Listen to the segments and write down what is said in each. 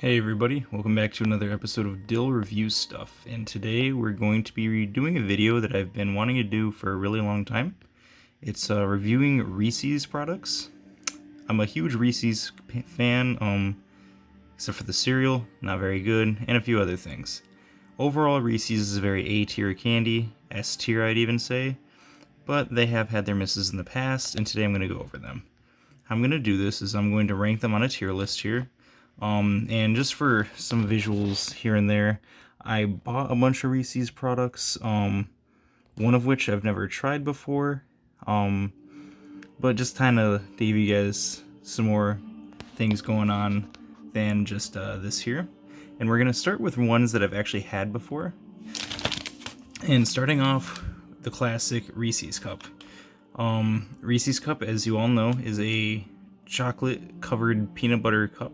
Hey everybody, welcome back to another episode of DillReviews stuff, and today we're going to be doing a video that I've been wanting to do for a really long time. It's reviewing Reese's products. I'm a huge Reese's fan, except for the cereal, not very good, and a few other things. Overall, Reese's is a very A-tier candy, S-tier I'd even say, but they have had their misses in the past, and today I'm going to go over them. How I'm going to do this is I'm going to rank them on a tier list here. And just for some visuals here and there, I bought a bunch of Reese's products, one of which I've never tried before, but just kind of to give you guys some more things going on than just this here. And we're going to start with ones that I've actually had before. And starting off, the classic Reese's Cup. Reese's Cup, as you all know, is a chocolate-covered peanut butter cup.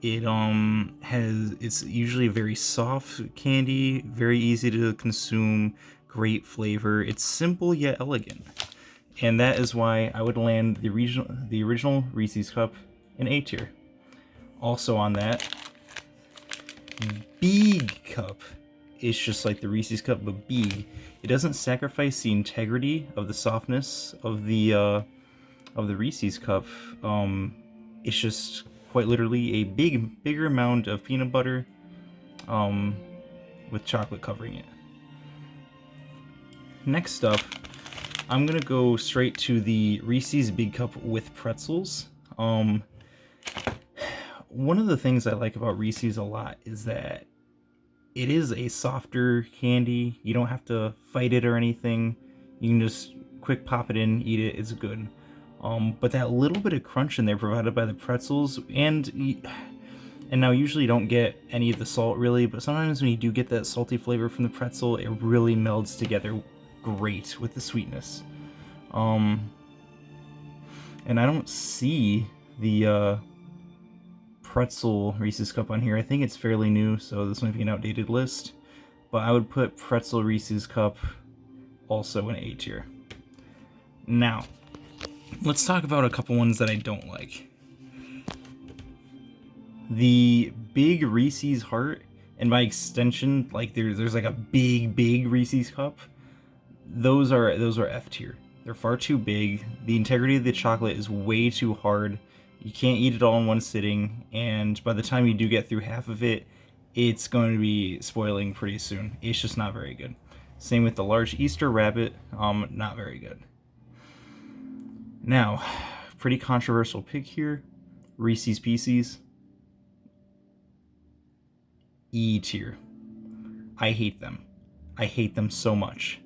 It's usually a very soft candy, very easy to consume, great flavor. It's simple yet elegant. And that is why I would land the original Reese's Cup in A tier. Also on that, Big Cup is just like the Reese's Cup, but big. It doesn't sacrifice the integrity of the softness of the Reese's Cup. It's just quite literally a bigger amount of peanut butter with chocolate covering it. Next up, I'm gonna go straight to the Reese's Big Cup with pretzels. One of the things I like about Reese's a lot is that it is a softer candy. You don't have to fight it or anything. You can just quick pop it in, eat it, it's good. But that little bit of crunch in there provided by the pretzels, and now usually you don't get any of the salt really, but sometimes when you do get that salty flavor from the pretzel, it really melds together great with the sweetness. And I don't see the pretzel Reese's Cup on here. I think it's fairly new, so this might be an outdated list, but I would put pretzel Reese's Cup also in A tier. Now, let's talk about a couple ones that I don't like. The big Reese's Heart, and by extension, like there's like a big Reese's Cup. Those are F tier. They're far too big. The integrity of the chocolate is way too hard. You can't eat it all in one sitting, and by the time you do get through half of it, it's going to be spoiling pretty soon. It's just not very good. Same with the large Easter rabbit, not very good. Now, pretty controversial pick here, Reese's Pieces, E tier. I hate them. I hate them so much.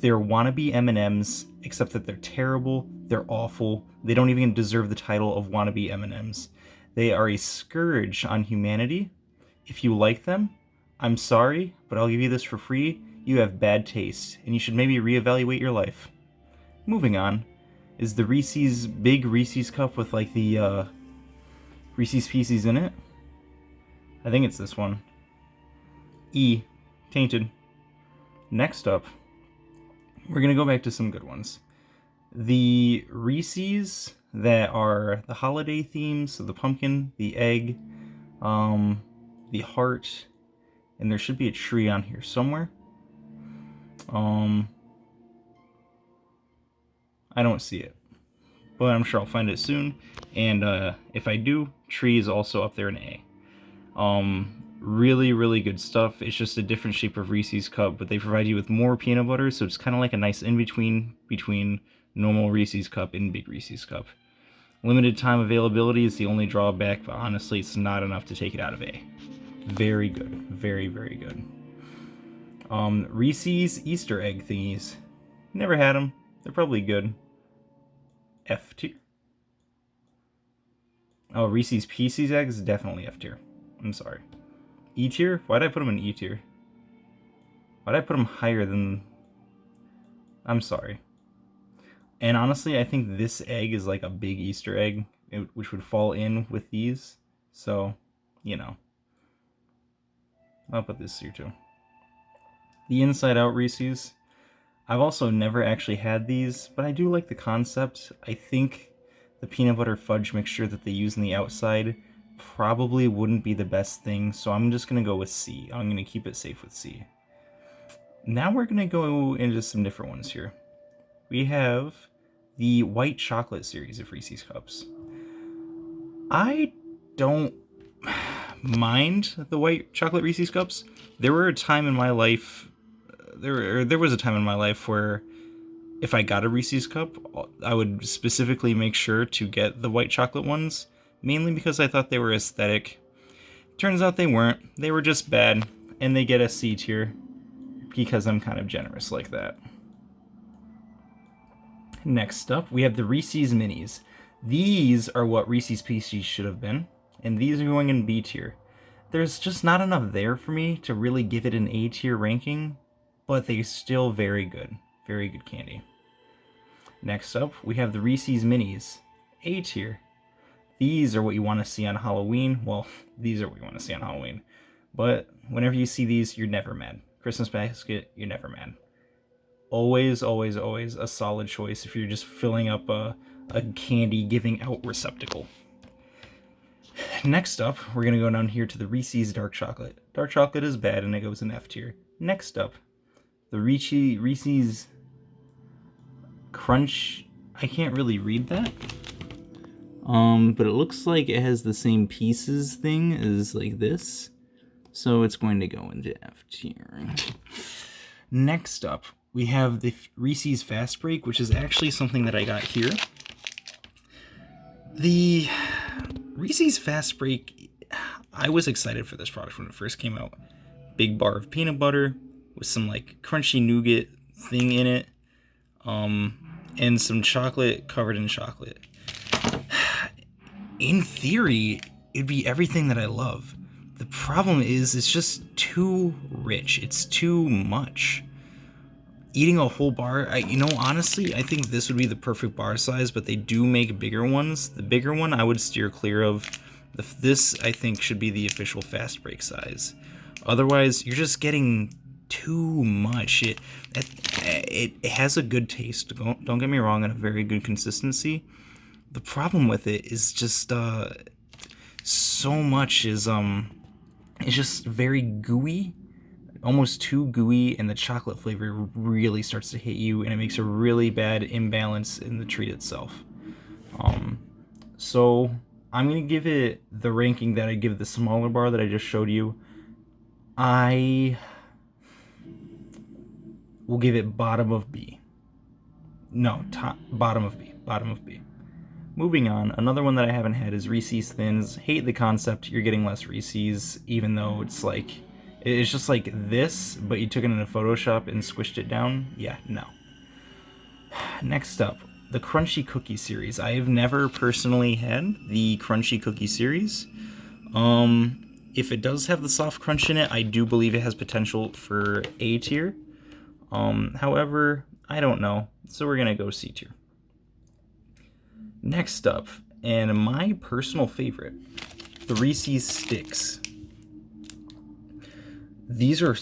They're wannabe M&Ms, except that they're terrible, they're awful, they don't even deserve the title of wannabe M&Ms. They are a scourge on humanity. If you like them, I'm sorry, but I'll give you this for free. You have bad taste, and you should maybe reevaluate your life. Moving on is the Reese's big Reese's Cup with like the Reese's Pieces in it. I think it's this one. E, tainted. Next up, we're gonna go back to some good ones. The Reese's that are the holiday themes, so the pumpkin, the egg, the heart, and there should be a tree on here somewhere. I don't see it, but I'm sure I'll find it soon. And if I do, tree is also up there in A. Really good stuff. It's just a different shape of Reese's Cup, but they provide you with more peanut butter, so it's kind of like a nice in-between between normal Reese's Cup and big Reese's Cup. Limited time availability is the only drawback, but honestly, it's not enough to take it out of A. Very good. Very good. Reese's Easter egg thingies. Never had them. They're probably good. F tier. Oh, Reese's Pieces eggs? Definitely F tier. I'm sorry. E tier? Why'd I put them in E tier? Why'd I put them higher than... I'm sorry. And honestly, I think this egg is like a big Easter egg, which would fall in with these. So, you know. I'll put this here too. The Inside Out Reese's. I've also never actually had these, but I do like the concept. I think the peanut butter fudge mixture that they use on the outside probably wouldn't be the best thing, so I'm just going to go with C. I'm going to keep it safe with C. Now we're going to go into some different ones here. We have the white chocolate series of Reese's Cups. I don't mind the white chocolate Reese's Cups. There was a time in my life where if I got a Reese's Cup, I would specifically make sure to get the white chocolate ones, mainly because I thought they were aesthetic. Turns out they weren't. They were just bad, and they get a C tier because I'm kind of generous like that. Next up, we have the Reese's Minis. These are what Reese's Pieces should have been, and these are going in B tier. There's just not enough there for me to really give it an A tier ranking, but they're still very good. Very good candy. Next up, we have the Reese's Minis. A tier. These are what you want to see on Halloween. Well, these are what you want to see on Halloween. But whenever you see these, you're never mad. Christmas basket, you're never mad. Always, always, always a solid choice if you're just filling up a candy giving out receptacle. Next up, we're going to go down here to the Reese's Dark Chocolate. Dark Chocolate is bad and it goes in F tier. Next up, the Reese's Crunch. I can't really read that. But it looks like it has the same pieces thing as like this. So it's going to go into F tier. Next up, we have the Reese's Fast Break, which is actually something that I got here. The Reese's Fast Break, I was excited for this product when it first came out. Big bar of peanut butter with some like crunchy nougat thing in it. And some chocolate covered in chocolate. In theory, it'd be everything that I love. The problem is it's just too rich. It's too much. Eating a whole bar, honestly, I think this would be the perfect bar size, but they do make bigger ones. The bigger one I would steer clear of. This, I think, should be the official Fast Break size. Otherwise, you're just getting too much. It has a good taste, don't get me wrong, and a very good consistency. The problem with it is just so much is it's just very gooey, almost too gooey, and the chocolate flavor really starts to hit you, and it makes a really bad imbalance in the treat itself. So I'm gonna give it the ranking that I give the smaller bar that I just showed you. I will give it bottom of B. No, bottom of B. Moving on, another one that I haven't had is Reese's Thins. Hate the concept, you're getting less Reese's, even though it's just like this, but you took it into Photoshop and squished it down. Yeah, no. Next up, the Crunchy Cookie series. I have never personally had the Crunchy Cookie series. If it does have the soft crunch in it, I do believe it has potential for A tier. However, I don't know, so we're gonna go C tier. Next up, and my personal favorite, the Reese's Sticks. These are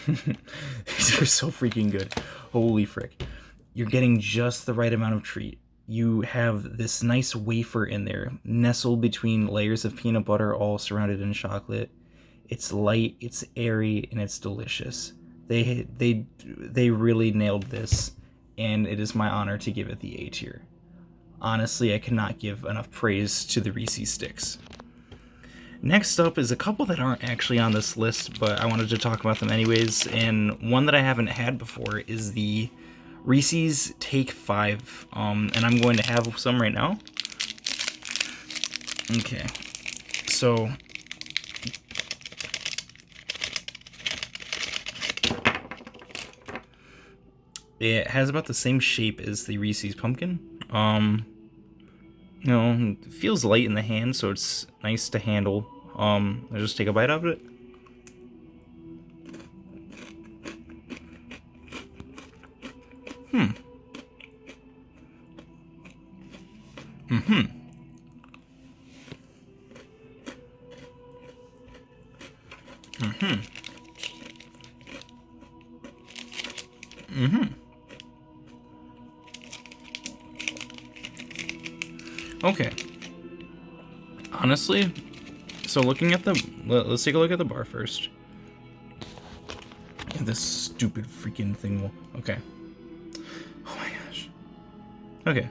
these are so freaking good. Holy frick. You're getting just the right amount of treat. You have this nice wafer in there, nestled between layers of peanut butter, all surrounded in chocolate. It's light, it's airy, and it's delicious. They really nailed this, and it is my honor to give it the A tier. Honestly, I cannot give enough praise to the Reese's Sticks. Next up is a couple that aren't actually on this list, but I wanted to talk about them anyways, and one that I haven't had before is the Reese's Take 5, and I'm going to have some right now. Okay, so it has about the same shape as the Reese's Pumpkin. It feels light in the hand, so it's nice to handle. I'll just take a bite of it. Okay. Honestly, So looking at the, let's take a look at the bar first. This stupid freaking thing will, okay. Oh my gosh. Okay.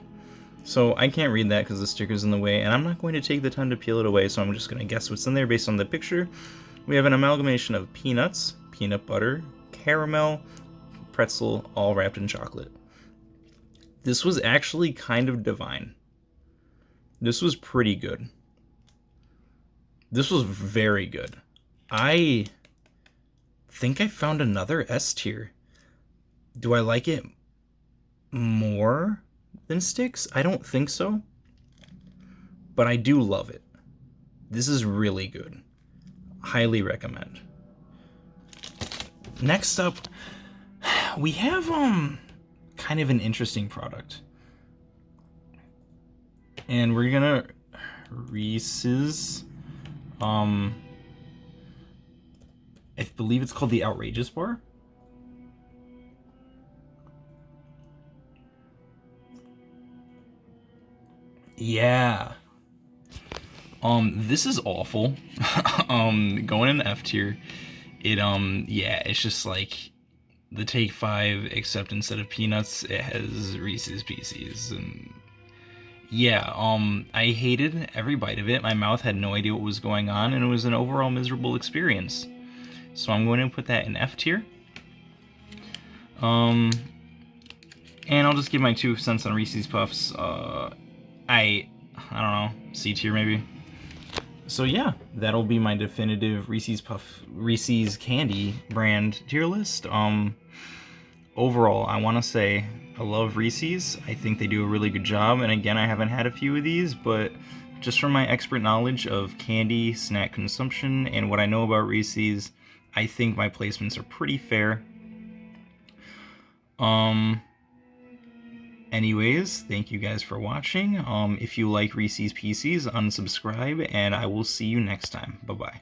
So I can't read that because the sticker's in the way, and I'm not going to take the time to peel it away, so I'm just going to guess what's in there based on the picture. We have an amalgamation of peanuts, peanut butter, caramel, pretzel, all wrapped in chocolate. This was actually kind of divine. This was pretty good. This was very good. I think I found another S tier. Do I like it more than Sticks? I don't think so. But I do love it. This is really good. Highly recommend. Next up, we have kind of an interesting product. And we're gonna Reese's I believe it's called the Outrageous Bar. Yeah. This is awful. Going in the F tier. It yeah, it's just like the Take 5, except instead of peanuts, it has Reese's Pieces, and yeah, I hated every bite of it. My mouth had no idea what was going on, and it was an overall miserable experience. So I'm going to put that in F tier. And I'll just give my 2 cents on Reese's Puffs. I don't know, C tier maybe. So yeah, that'll be my definitive Reese's candy brand tier list. Overall, I want to say I love Reese's. I think they do a really good job, and again, I haven't had a few of these, but just from my expert knowledge of candy, snack consumption, and what I know about Reese's, I think my placements are pretty fair. Anyways, thank you guys for watching. If you like Reese's Pieces, unsubscribe, and I will see you next time. Bye-bye.